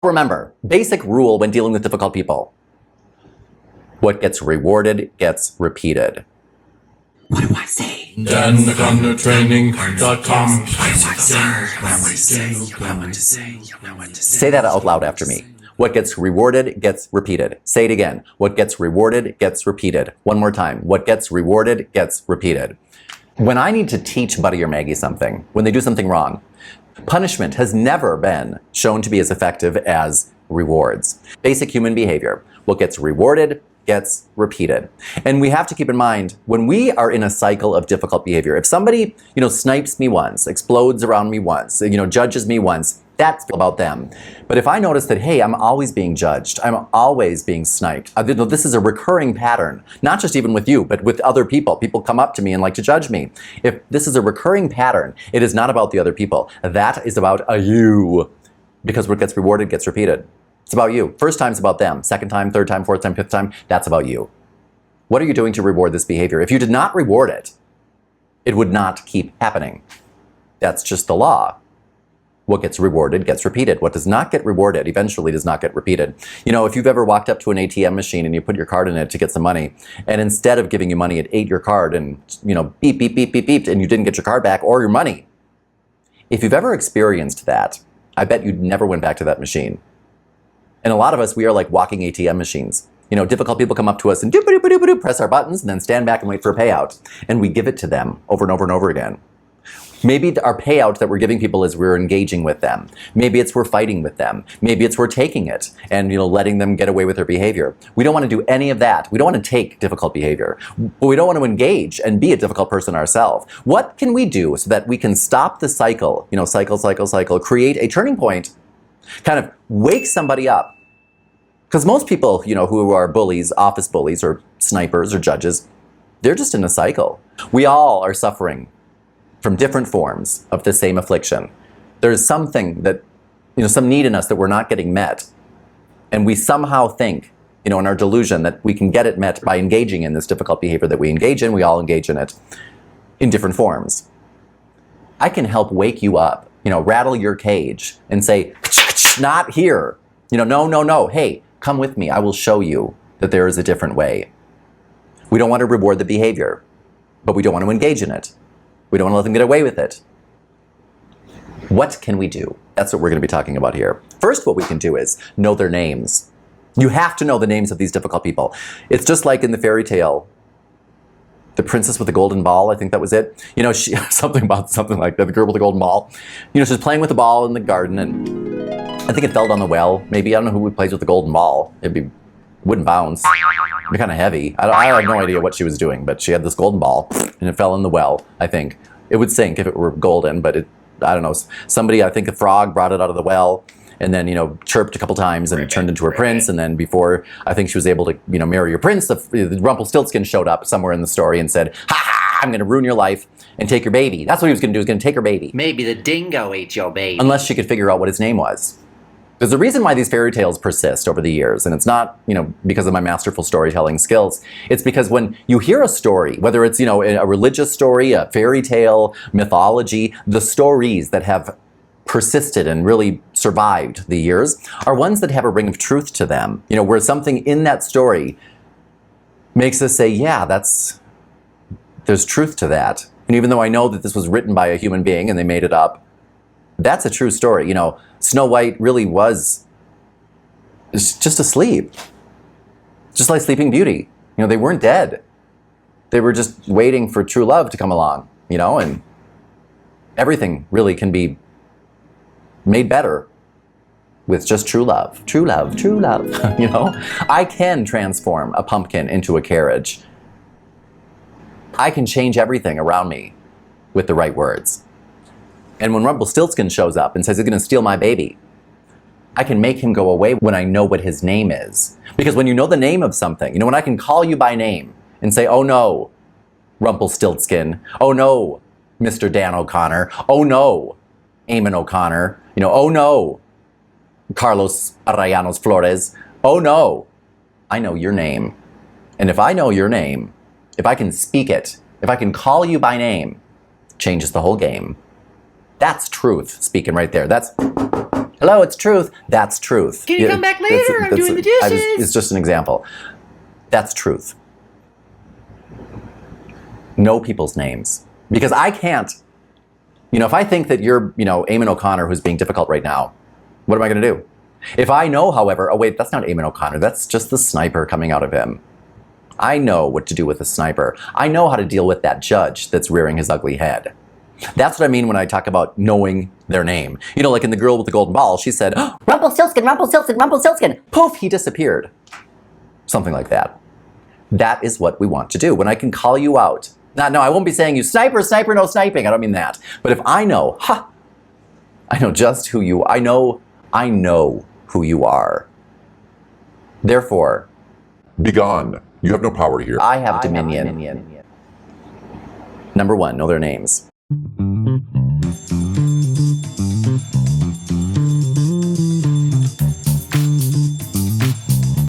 Remember, basic rule when dealing with difficult people. What gets rewarded gets repeated. What do I say? DanTheGunnerTraining.com. What do I say? Say that out loud after me. What gets rewarded gets repeated. Say it again. What gets rewarded gets repeated. One more time. What gets rewarded gets repeated. When I need to teach Buddy or Maggie something, when they do something wrong, punishment has never been shown to be as effective as rewards. Basic human behavior. What gets rewarded gets repeated. And we have to keep in mind, when we are in a cycle of difficult behavior, if somebody, snipes me once, explodes around me once, judges me once, that's about them. But if I notice that, hey, I'm always being judged, I'm always being sniped, this is a recurring pattern, not just even with you, but with other people. People come up to me and like to judge me. If this is a recurring pattern, it is not about the other people. That is about you. Because what gets rewarded gets repeated. It's about you. First time's about them. Second time, third time, fourth time, fifth time, that's about you. What are you doing to reward this behavior? If you did not reward it, it would not keep happening. That's just the law. What gets rewarded gets repeated. What does not get rewarded eventually does not get repeated. If you've ever walked up to an ATM machine and you put your card in it to get some money, and instead of giving you money, it ate your card and, beep, beep, beep, beep, beeped, and you didn't get your card back or your money. If you've ever experienced that, I bet you never went back to that machine. And a lot of us, we are like walking ATM machines. Difficult people come up to us and press our buttons and then stand back and wait for a payout. And we give it to them over and over and over again. Maybe our payout that we're giving people is we're engaging with them. Maybe it's we're fighting with them. Maybe it's we're taking it and letting them get away with their behavior. We don't want to do any of that. We don't want to take difficult behavior. But we don't want to engage and be a difficult person ourselves. What can we do so that we can stop the cycle, cycle, create a turning point, kind of wake somebody up? Because most people, who are bullies, office bullies or snipers or judges, they're just in a cycle. We all are suffering from different forms of the same affliction. There's something that, some need in us that we're not getting met. And we somehow think, in our delusion that we can get it met by engaging in this difficult behavior that we engage in. We all engage in it in different forms. I can help wake you up, rattle your cage and say, not here. No. Hey, come with me. I will show you that there is a different way. We don't want to reward the behavior, but we don't want to engage in it. We don't want to let them get away with it. What can we do? That's what we're going to be talking about here. First, what we can do is know their names. You have to know the names of these difficult people. It's just like in the fairy tale, The Princess with the Golden Ball, I think that was it. Something like that, the girl with the golden ball. She's playing with the ball in the garden, and I think it fell down the well. Maybe, I don't know who plays with the golden ball. Wouldn't bounce. It'd be kind of heavy. I have no idea what she was doing, but she had this golden ball, and it fell in the well, I think. It would sink if it were golden, but I don't know. Somebody, I think a frog, brought it out of the well, and then, chirped a couple times, and it turned into her prince, and then before, I think she was able to, marry your prince, the Rumpelstiltskin showed up somewhere in the story and said, ha, I'm going to ruin your life and take your baby. That's what he was going to do, he was going to take her baby. Maybe the dingo ate your baby. Unless she could figure out what his name was. There's a reason why these fairy tales persist over the years, and it's not, because of my masterful storytelling skills. It's because when you hear a story, whether it's, a religious story, a fairy tale, mythology, the stories that have persisted and really survived the years are ones that have a ring of truth to them, where something in that story makes us say, yeah, there's truth to that. And even though I know that this was written by a human being and they made it up, that's a true story. Snow White really was just asleep. Just like Sleeping Beauty. They weren't dead. They were just waiting for true love to come along, and everything really can be made better with just true love. True love, true love. I can transform a pumpkin into a carriage. I can change everything around me with the right words. And when Rumpelstiltskin shows up and says he's going to steal my baby, I can make him go away when I know what his name is. Because when you know the name of something, when I can call you by name and say, oh no, Rumpelstiltskin. Oh no, Mr. Dan O'Connor. Oh no, Eamon O'Connor. Oh no, Carlos Arrayanos Flores. Oh no, I know your name. And if I know your name, if I can speak it, if I can call you by name, changes the whole game. That's truth speaking right there. That's Hello, it's truth. That's truth. Can you come back later? I'm doing the dishes. It's just an example. That's truth. Know people's names. Because I can't. If I think that you're, Eamon O'Connor who's being difficult right now, what am I going to do? If I know, however, oh wait, that's not Eamon O'Connor. That's just the sniper coming out of him. I know what to do with a sniper. I know how to deal with that judge that's rearing his ugly head. That's what I mean when I talk about knowing their name. Like in The Girl with the Golden Ball, she said, oh, Rumpelstiltskin, Rumpelstiltskin, Rumpelstiltskin. Poof, he disappeared. Something like that. That is what we want to do. When I can call you out. No, I won't be saying you sniper, sniper, no sniping. I don't mean that. But if I know, I know just who you are. I know who you are. Therefore, Begone. You have no power here. I have dominion. Number one, know their names.